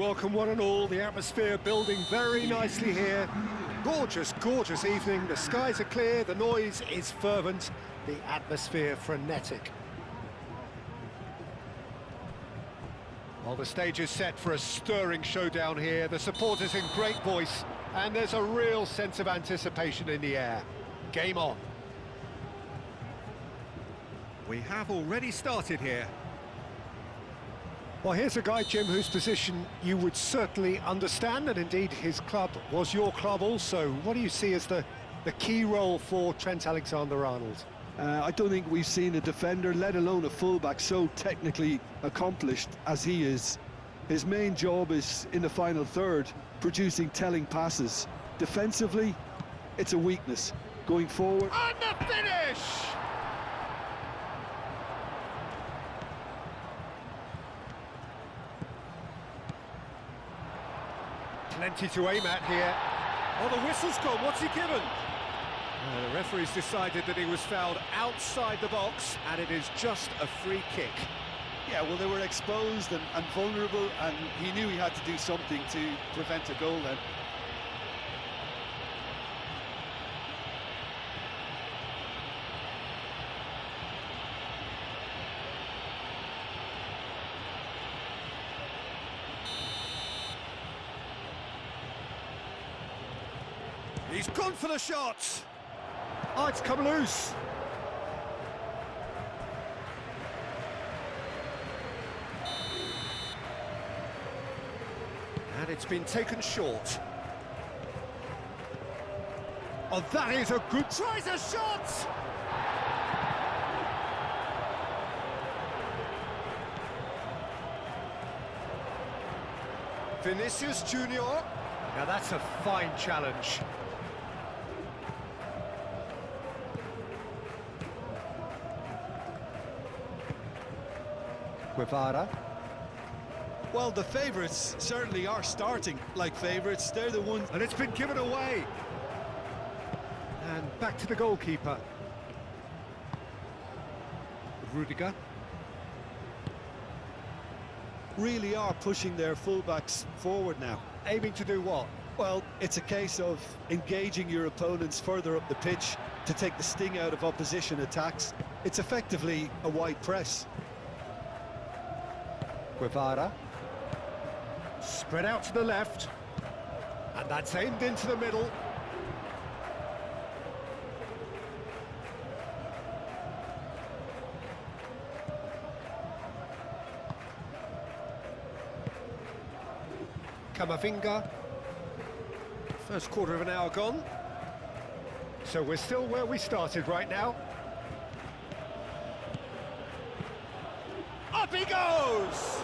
welcome one and all. The atmosphere building very nicely here. Gorgeous, gorgeous evening. The skies are clear, the noise is fervent, the atmosphere frenetic. Well, the stage is set for a stirring showdown here. The supporters in great voice, and there's a real sense of anticipation in the air. Game on. We have already started here. Well, here's a guy, Jim, whose position you would certainly understand, and indeed his club was your club also. What do you see as the key role for Trent Alexander-Arnold? I don't think we've seen a defender, let alone a fullback, so technically accomplished as he is. His main job is in the final third, producing telling passes. Defensively, it's a weakness. Going forward... And the finish! Plenty to aim at here. Oh, the whistle's gone. What's he given? The referee's decided that he was fouled outside the box, and it is just a free kick. Yeah, well, they were exposed and vulnerable, and he knew he had to do something to prevent a goal then. He's gone for the shot. Oh, it's come loose. And it's been taken short. Oh, that is a good... Tries a shot! Vinicius Junior. Now that's a fine challenge. Guevara. Well, the favourites certainly are starting like favourites. They're the ones... And it's been given away. And back to the goalkeeper. Rudiger. Really are pushing their fullbacks forward now. Aiming to do what? Well, it's a case of engaging your opponents further up the pitch to take the sting out of opposition attacks. It's effectively a wide press. Guevara. Spread out to the left. And that's aimed into the middle. Camavinga. First quarter of an hour gone. So we're still where we started right now. Up he goes!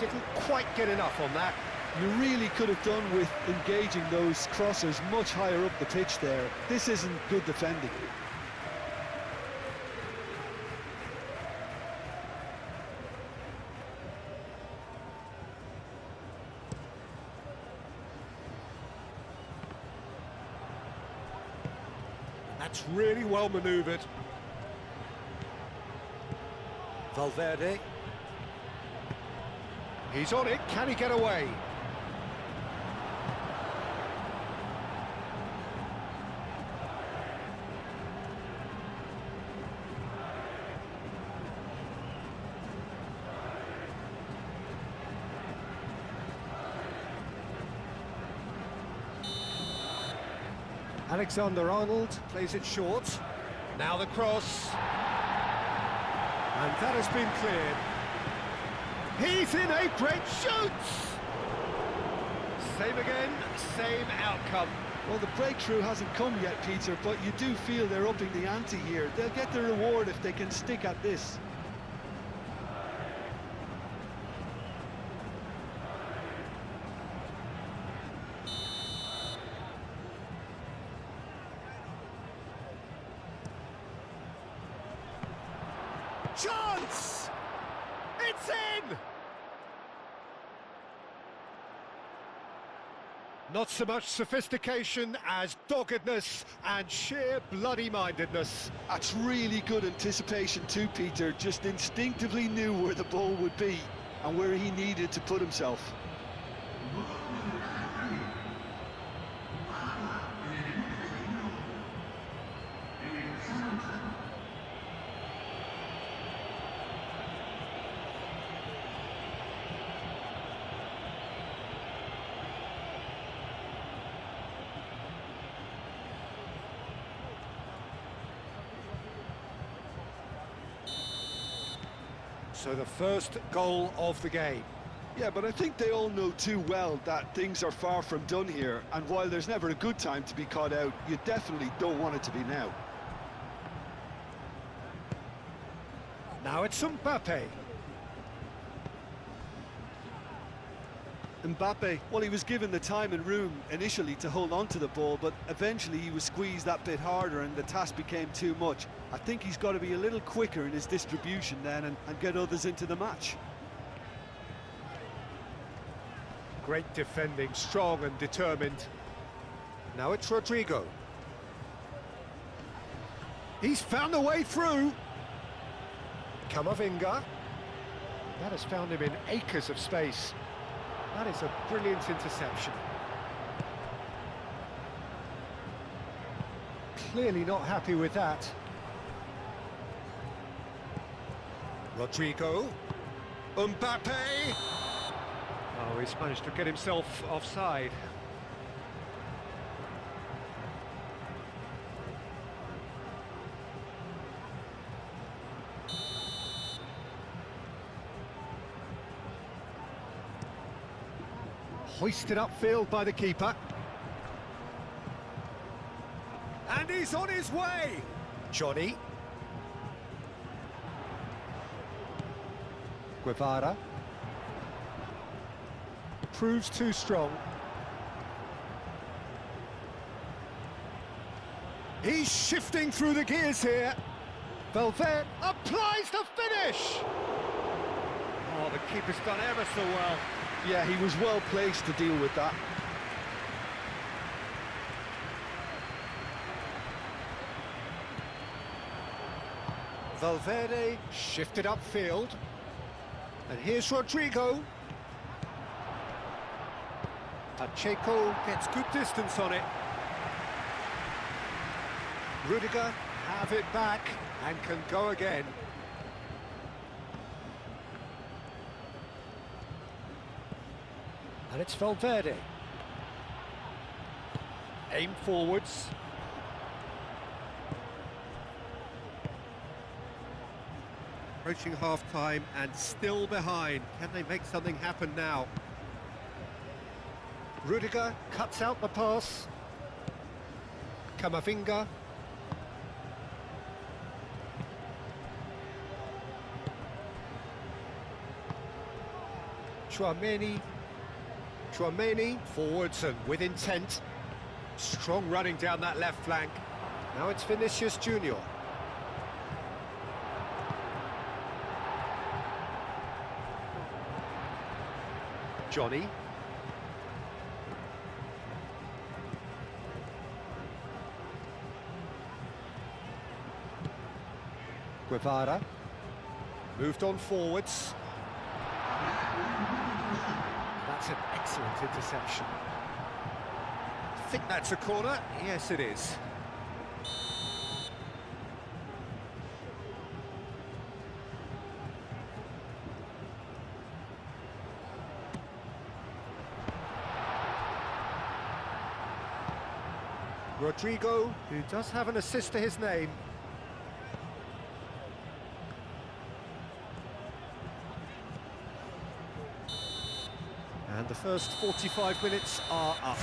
Didn't quite get enough on that. You really could have done with engaging those crossers much higher up the pitch there. This isn't good defending. That's really well manoeuvred. Valverde. He's on it, can he get away? Alexander-Arnold plays it short. Now the cross. And that has been cleared. He's in a great shoot! Same again, same outcome. Well, the breakthrough hasn't come yet, Peter, but you do feel they're upping the ante here. They'll get the reward if they can stick at this. Chance! It's in! Not so much sophistication as doggedness and sheer bloody-mindedness. That's really good anticipation too, Peter. Just instinctively knew where the ball would be. and where he needed to put himself. So the first goal of the game. Yeah, but I think they all know too well that things are far from done here, and while there's never a good time to be caught out, you definitely don't want it to be now. Now it's Mbappe. Mbappe, well, he was given the time and room initially to hold on to the ball, but eventually he was squeezed that bit harder and the task became too much. I think he's got to be a little quicker in his distribution then and get others into the match. Great defending, strong and determined. Now it's Rodrigo. He's found a way through. Camavinga. That has found him in acres of space. That is a brilliant interception. Clearly not happy with that. Rodrigo. Mbappe. Oh, he's managed to get himself offside. Hoisted upfield by the keeper. And he's on his way! Johnny. Guevara. Proves too strong. He's shifting through the gears here. Valverde applies the finish! Oh, the keeper's done ever so well. Yeah, he was well placed to deal with that. Valverde shifted upfield. And here's Rodrigo. Pacheco gets good distance on it. Rudiger have it back and can go again. And it's Valverde. Aim forwards. Approaching half-time and still behind. Can they make something happen now? Rudiger cuts out the pass. Camavinga. Tchouaméni forwards and with intent. Strong running down that left flank. Now it's Vinicius Junior. Johnny. Guevara. Moved on forwards. That's an excellent interception. I think that's a corner. Yes, it is. Rodrigo, who does have an assist to his name. And the first 45 minutes are up.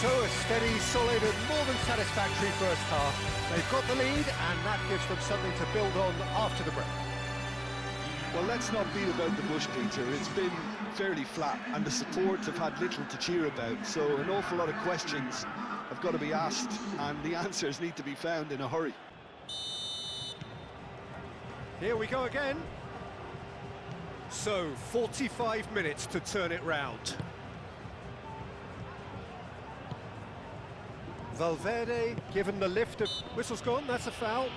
So a steady, solid and more than satisfactory first half. They've got the lead and that gives them something to build on after the break. Well, let's not beat about the bush, Peter. It's been fairly flat and the supports have had little to cheer about. So an awful lot of questions have got to be asked and the answers need to be found in a hurry. Here we go again. So, 45 minutes to turn it round. Valverde given the lift of... Whistle's gone, that's a foul.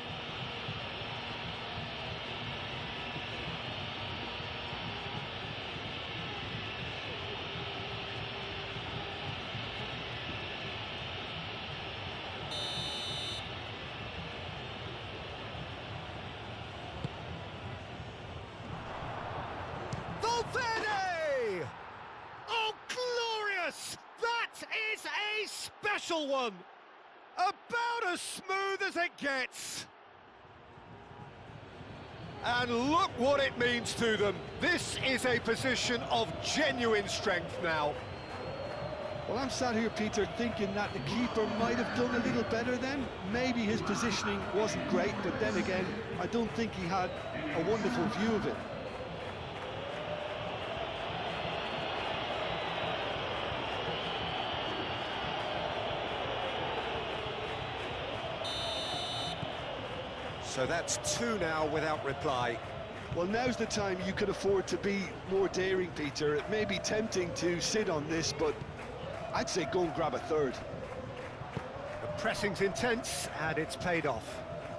colossal one! About as smooth as it gets! And look what it means to them. This is a position of genuine strength now. Well, I'm sat here, Peter, thinking that the keeper might have done a little better then. Maybe his positioning wasn't great, but then again, I don't think he had a wonderful view of it. So that's 2 now without reply. Well, now's the time you could afford to be more daring, Peter. It may be tempting to sit on this, but I'd say go and grab a third. The pressing's intense, and it's paid off.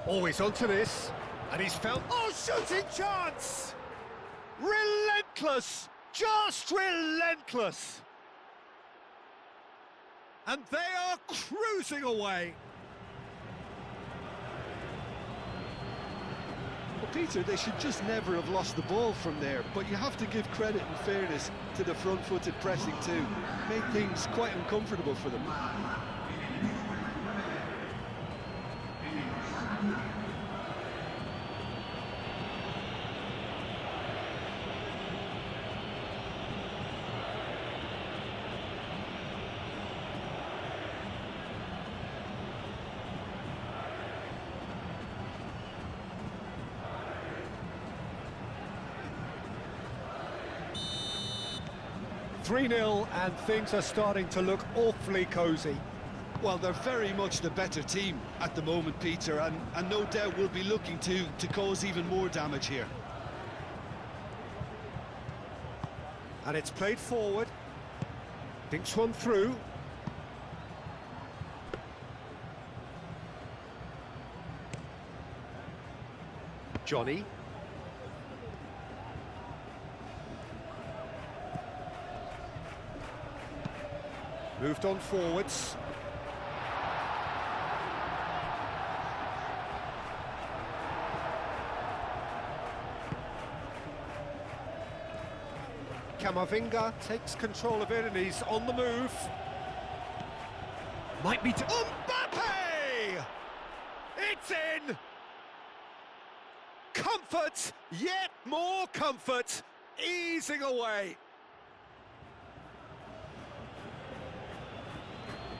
Always onto this, and he's found... Oh, shooting chance! Relentless! Just relentless! And they are cruising away. Well, Peter, they should just never have lost the ball from there, but you have to give credit and fairness to the front-footed pressing too. Made things quite uncomfortable for them. 3-0, and things are starting to look awfully cosy. Well, they're very much the better team at the moment, Peter, and no doubt will be looking to cause even more damage here. And it's played forward. Dinks one through. Johnny. Moved on forwards. Camavinga takes control of it and he's on the move. Might be to Mbappe! It's in! Comfort, yet more comfort, easing away.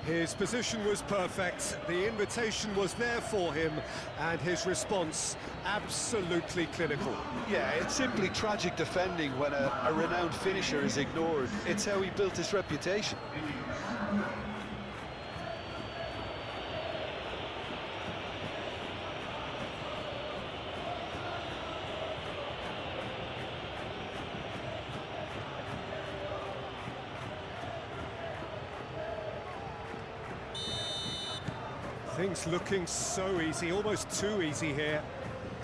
His position was perfect, the invitation was there for him, and his response absolutely clinical. Yeah, it's simply tragic defending when a renowned finisher is ignored. It's how he built his reputation. Things looking so easy, almost too easy here.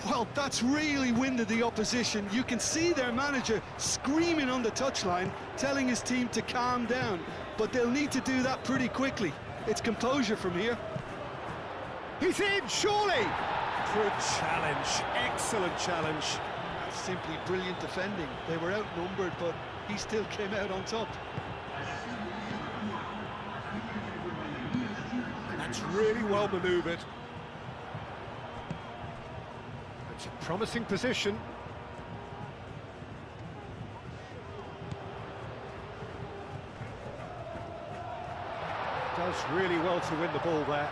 Well, that's really winded the opposition. You can see their manager screaming on the touchline, telling his team to calm down. But they'll need to do that pretty quickly. It's composure from here. He's in, surely! Good challenge, excellent challenge. That's simply brilliant defending. They were outnumbered, but he still came out on top. That's really well manoeuvred. It's a promising position. Does really well to win the ball there.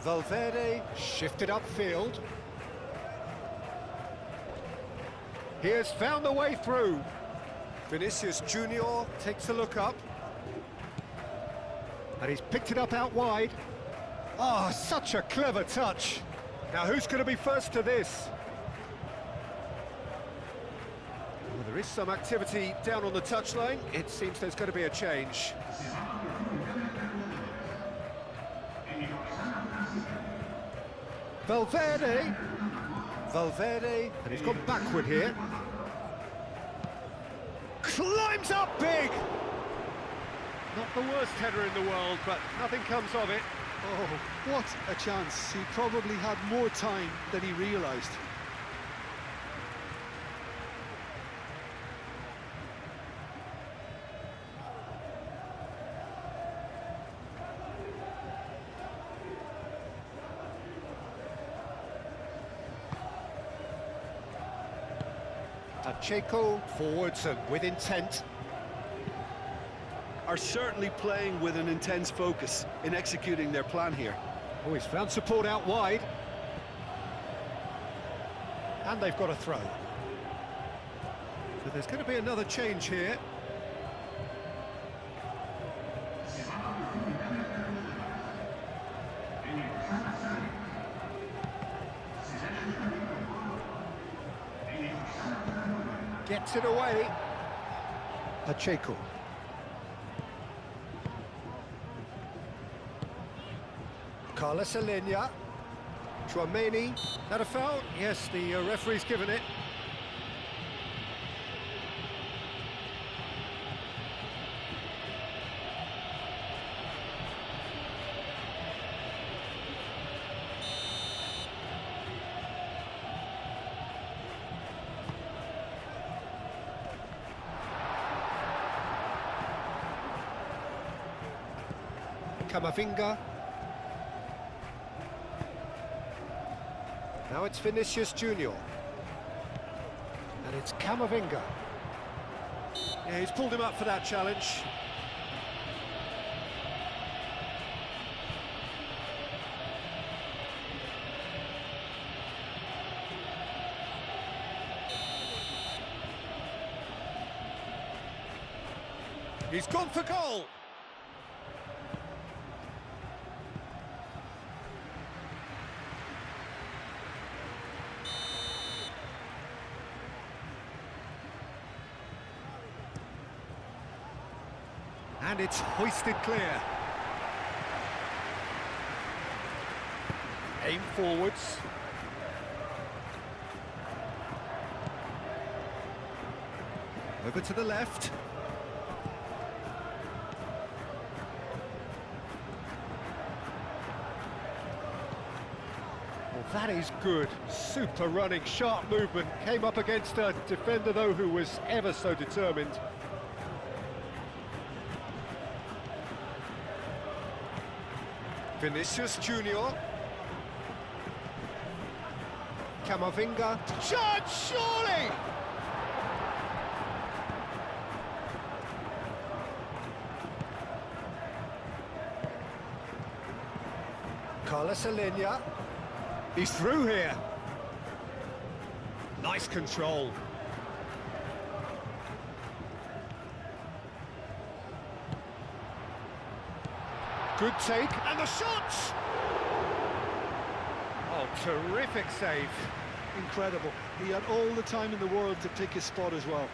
Valverde shifted upfield. He has found the way through. Vinicius Junior takes a look up. And he's picked it up out wide. Oh, such a clever touch. Now, who's going to be first to this? Well, there is some activity down on the touchline. It seems there's going to be a change. Valverde, and he's gone backward here. Climbs up big! Not the worst header in the world, but nothing comes of it. Oh, what a chance. He probably had more time than he realised. Pacheco forwards and with intent. Are certainly playing with an intense focus in executing their plan here. Oh, he's found support out wide. And they've got a throw. So there's going to be another change here. Gets it away. Pacheco. Carlos Alenia. Chouameni. That a foul? Yes, the referee's given it. Camavinga. Now it's Vinicius Junior. And it's Camavinga. Yeah, he's pulled him up for that challenge. He's gone for goal. And it's hoisted clear. Aim forwards. Over to the left. Well, that is good. Super running, sharp movement. Came up against a defender, though, who was ever so determined. Vinicius Junior. Camavinga. Shot, surely! Carlos Alenia. He's through here. Nice control. Good take, and the shots! Oh, terrific save. Incredible. He had all the time in the world to pick his spot as well.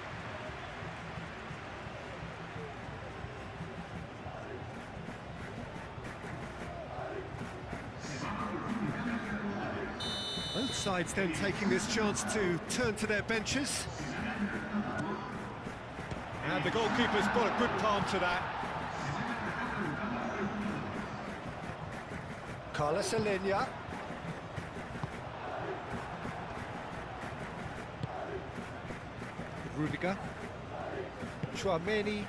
Both sides then taking this chance to turn to their benches. And the goalkeeper's got a good palm to that. Carlos Alenia. Rudiger. Chouameni.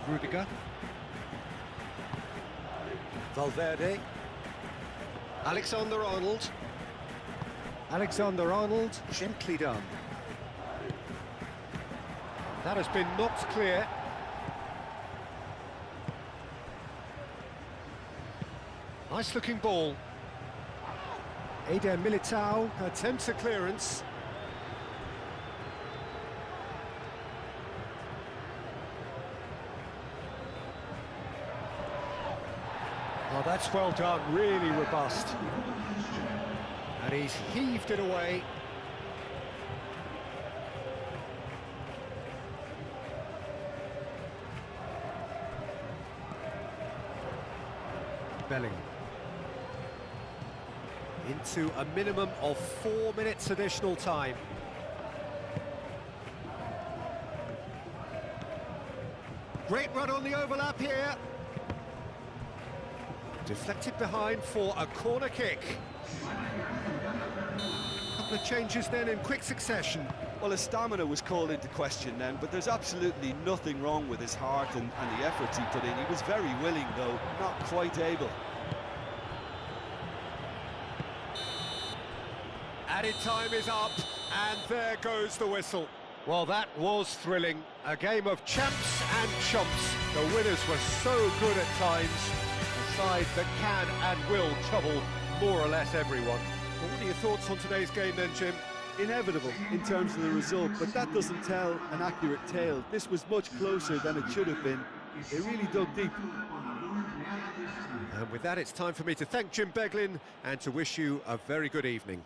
Rudiger. Valverde. Alexander-Arnold. Alexander-Arnold, gently done. That has been knocked clear. Nice looking ball. Eder Militao attempts a clearance. Oh, that's well done, really robust. And he's heaved it away. Bellingham. Into a minimum of 4 minutes additional time. Great run on the overlap here. Deflected behind for a corner kick. Couple of changes then in quick succession. Well, his stamina was called into question then, but there's absolutely nothing wrong with his heart and the efforts he put in. He was very willing, though, not quite able. Added time is up, and there goes the whistle. Well, that was thrilling. A game of champs and chumps. The winners were so good at times. A side that can and will trouble more or less everyone. Well, what are your thoughts on today's game then, Jim? Inevitable in terms of the result, but that doesn't tell an accurate tale. This was much closer than it should have been. They really dug deep. And with that, it's time for me to thank Jim Beglin and to wish you a very good evening.